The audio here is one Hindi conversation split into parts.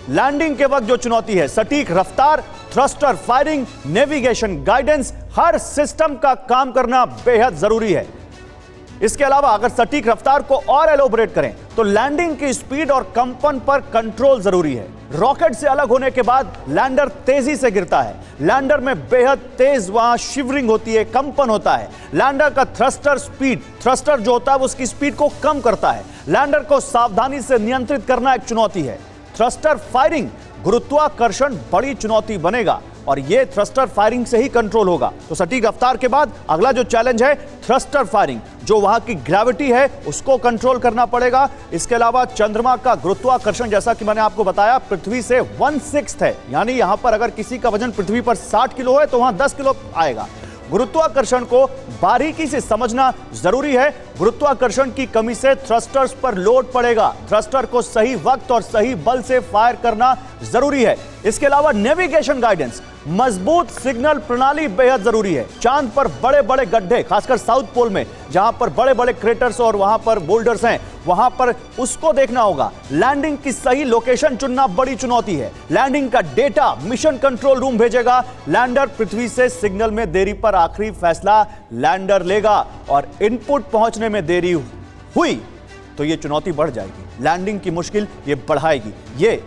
लैंडिंग के वक्त जो चुनौती है, सटीक रफ्तार, थ्रस्टर फायरिंग, नेविगेशन गाइडेंस, हर सिस्टम का काम करना बेहद जरूरी है। इसके अलावा अगर सटीक रफ्तार को और एलोबरेट करें तो लैंडिंग की स्पीड और कंपन पर कंट्रोल जरूरी है। रॉकेट से अलग होने के बाद लैंडर तेजी से गिरता है। लैंडर में बेहद तेज वहां शिवरिंग होती है, कंपन होता है। लैंडर का थ्रस्टर जो होता है वो उसकी स्पीड को कम करता है। लैंडर को सावधानी से नियंत्रित करना एक चुनौती है। थ्रस्टर फायरिंग, गुरुत्वाकर्षण बड़ी चुनौती बनेगा और यह थ्रस्टर फायरिंग से ही कंट्रोल होगा। तो सटीक रफ्तार के बाद अगला जो चैलेंज है थ्रस्टर फायरिंग, जो वहां की ग्रेविटी है उसको कंट्रोल करना पड़ेगा। इसके अलावा चंद्रमा का गुरुत्वाकर्षण, जैसा कि मैंने आपको बताया, पृथ्वी से 1/6 है, यानी यहां पर अगर किसी का वजन पृथ्वी पर 60 किलो है तो वहां 10 किलो आएगा। गुरुत्वाकर्षण को बारीकी से समझना जरूरी है। गुरुत्वाकर्षण की कमी से थ्रस्टर्स पर लोड पड़ेगा। थ्रस्टर को सही वक्त और सही बल से फायर करना जरूरी है। इसके अलावा नेविगेशन गाइडेंस, मजबूत सिग्नल प्रणाली बेहद जरूरी है। चांद पर बड़े बड़े गड्ढे, खासकर साउथ पोल में जहां पर बड़े बड़े क्रेटर्स और वहां पर बोल्डर्स हैं, वहां पर उसको देखना होगा। लैंडिंग की सही लोकेशन चुनना बड़ी चुनौती है। लैंडिंग का डेटा मिशन कंट्रोल रूम भेजेगा। लैंडर पृथ्वी से सिग्नल में देरी पर आखिरी फैसला लैंडर लेगा और इनपुट पहुंचने में देरी हुई तो यह चुनौती बढ़ जाएगी। लैंडिंग की मुश्किल ये बढ़ाएगी। ये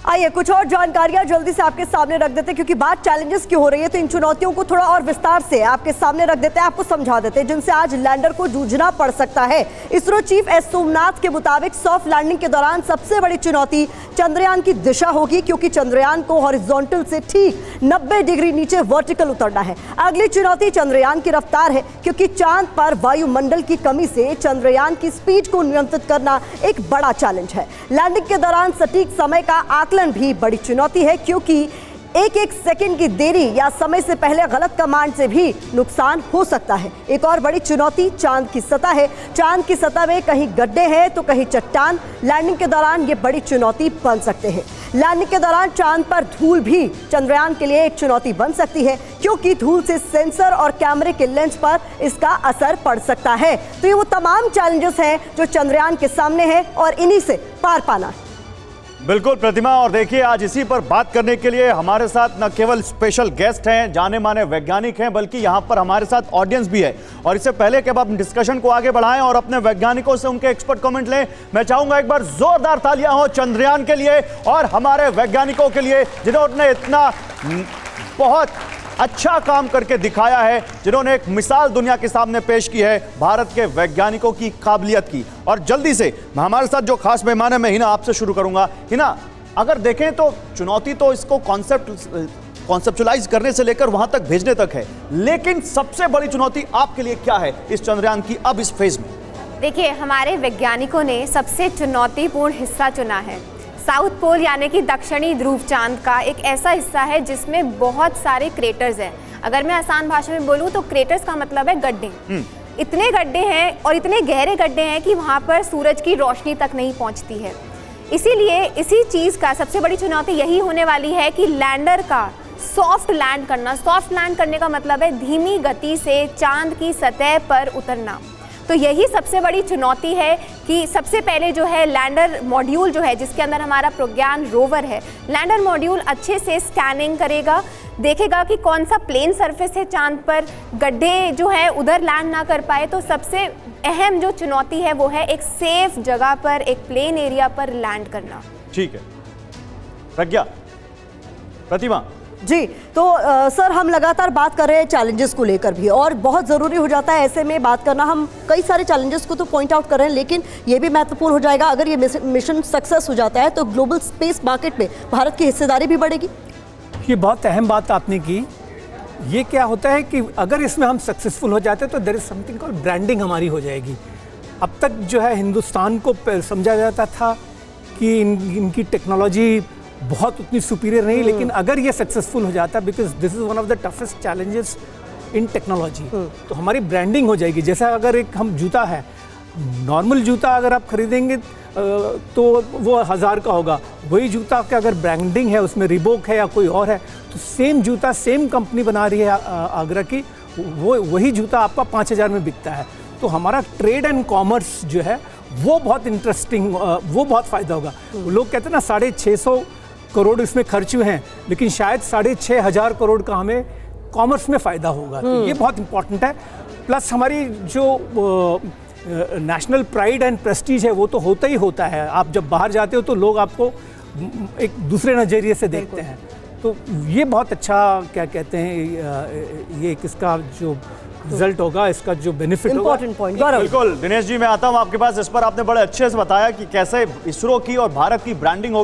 आइए कुछ और जानकारियां जल्दी से आपके सामने रख देते हैं, क्योंकि बात चैलेंजेस की हो रही है तो इन चुनौतियों को थोड़ा और विस्तार से आपके सामने रख देते हैं, आपको समझा देते हैं, जिनसे आज लैंडर को जूझना पड़ सकता है। इसरो चीफ एस सोमनाथ के मुताबिक सॉफ्ट लैंडिंग के दौरान सबसे बड़ी चुनौती चंद्रयान की दिशा होगी, क्योंकि चंद्रयान को हॉरिजॉन्टल से ठीक 90 डिग्री नीचे वर्टिकल उतरना है। अगली चुनौती चंद्रयान की रफ्तार है, क्योंकि चांद पर वायुमंडल की कमी से चंद्रयान की स्पीड को नियंत्रित करना एक बड़ा चैलेंज है। लैंडिंग के दौरान सटीक समय का आकलन भी बड़ी चुनौती है, क्योंकि एक सेकंड की देरी या समय से पहले गलत कमांड से भी नुकसान हो सकता है। एक और बड़ी चुनौती चांद की सतह है। चांद की सतह में कहीं गड्ढे हैं तो कहीं चट्टान। लैंडिंग के दौरान ये बड़ी चुनौती बन सकते हैं। लैंडिंग के दौरान चांद पर धूल भी चंद्रयान के लिए एक चुनौती बन सकती है, क्योंकि धूल से सेंसर और कैमरे के लेंस पर इसका असर पड़ सकता है। तो ये वो तमाम चैलेंजेस हैं जो चंद्रयान के सामने हैं और इन्हीं से पार पाना। बिल्कुल प्रतिमा, और देखिए आज इसी पर बात करने के लिए हमारे साथ न केवल स्पेशल गेस्ट हैं, जाने माने वैज्ञानिक हैं, बल्कि यहाँ पर हमारे साथ ऑडियंस भी है। और इससे पहले कि अब हम डिस्कशन को आगे बढ़ाएं और अपने वैज्ञानिकों से उनके एक्सपर्ट कमेंट लें, मैं चाहूंगा एक बार जोरदार तालियां हो चंद्रयान के लिए और हमारे वैज्ञानिकों के लिए, जिन्होंने इतना बहुत अच्छा काम करके दिखाया है, जिन्होंने एक मिसाल दुनिया के सामने पेश की है भारत के वैज्ञानिकों की काबिलियत की। और जल्दी से हमारे साथ जो खास मेहमान है, मैं हिना आपसे शुरू करूंगा। हिना, अगर देखें तो चुनौती तो इसको कॉन्सेप्चुलाइज करने से लेकर वहां तक भेजने तक है, लेकिन सबसे बड़ी चुनौती आपके लिए क्या है इस चंद्रयान की अब इस फेज में? देखिए, हमारे वैज्ञानिकों ने सबसे चुनौतीपूर्ण हिस्सा चुना है। साउथ पोल यानी कि दक्षिणी ध्रुव चांद का एक ऐसा हिस्सा है जिसमें बहुत सारे क्रेटर्स हैं। अगर मैं आसान भाषा में बोलूं तो क्रेटर्स का मतलब है गड्ढे। इतने गड्ढे हैं और इतने गहरे गड्ढे हैं कि वहां पर सूरज की रोशनी तक नहीं पहुंचती है। इसीलिए इसी चीज़ का सबसे बड़ी चुनौती यही होने वाली है कि लैंडर का सॉफ्ट लैंड करना। सॉफ्ट लैंड करने का मतलब है धीमी गति से चांद की सतह पर उतरना। तो यही सबसे बड़ी चुनौती है कि सबसे पहले जो है लैंडर मॉड्यूल जो है, जिसके अंदर हमारा प्रज्ञान रोवर है, लैंडर मॉड्यूल अच्छे से स्कैनिंग करेगा, देखेगा कि कौन सा प्लेन सरफेस है चांद पर, गड्ढे जो है उधर लैंड ना कर पाए। तो सबसे अहम जो चुनौती है वो है एक सेफ जगह पर, एक प्लेन एरिया पर लैंड करना। ठीक है प्रज्ञा, प्रतिमा जी, तो सर हम लगातार बात कर रहे हैं चैलेंजेस को लेकर भी, और बहुत ज़रूरी हो जाता है ऐसे में बात करना। हम कई सारे चैलेंजेस को तो पॉइंट आउट कर रहे हैं, लेकिन ये भी महत्वपूर्ण हो जाएगा, अगर ये मिशन सक्सेस हो जाता है तो ग्लोबल स्पेस मार्केट में भारत की हिस्सेदारी भी बढ़ेगी। ये बहुत अहम बात आपने की। ये क्या होता है कि अगर इसमें हम सक्सेसफुल हो जाते हैं तो there is something called branding हमारी हो जाएगी। अब तक जो है हिंदुस्तान को समझा जाता था कि इनकी टेक्नोलॉजी बहुत उतनी सुपीरियर नहीं, लेकिन अगर ये सक्सेसफुल हो जाता है, because this is one of the toughest challenges in technology, तो हमारी ब्रांडिंग हो जाएगी। जैसा अगर एक हम जूता है, नॉर्मल जूता अगर आप खरीदेंगे तो वो 1000 का होगा, वही जूता का अगर ब्रांडिंग है, उसमें रिबॉक है या कोई और है, तो सेम जूता सेम कंपनी बना रही है आगरा की, वो वही जूता आपका 5000 में बिकता है। तो हमारा ट्रेड एंड कॉमर्स जो है वो बहुत इंटरेस्टिंग, वो बहुत फ़ायदा होगा। लोग कहते हैं ना 650 करोड़ इसमें खर्च हुए हैं, लेकिन शायद 6500 करोड़ का हमें कॉमर्स में फ़ायदा होगा, तो ये बहुत इंपॉर्टेंट है। प्लस हमारी जो नेशनल प्राइड एंड प्रेस्टीज है वो तो होता ही होता है। आप जब बाहर जाते हो तो लोग आपको एक दूसरे नज़रिए से देखते हैं, तो ये बहुत अच्छा क्या कहते हैं, ये किसका जो रिजल्ट होगा, इसका जो बेनिफिट होगा। Important point. गौरव, बिल्कुल दिनेश जी, मैं आता हूं आपके पास। इस पर आपने बड़े अच्छे से बताया कि कैसे इसरो की और भारत की ब्रांडिंग होगी।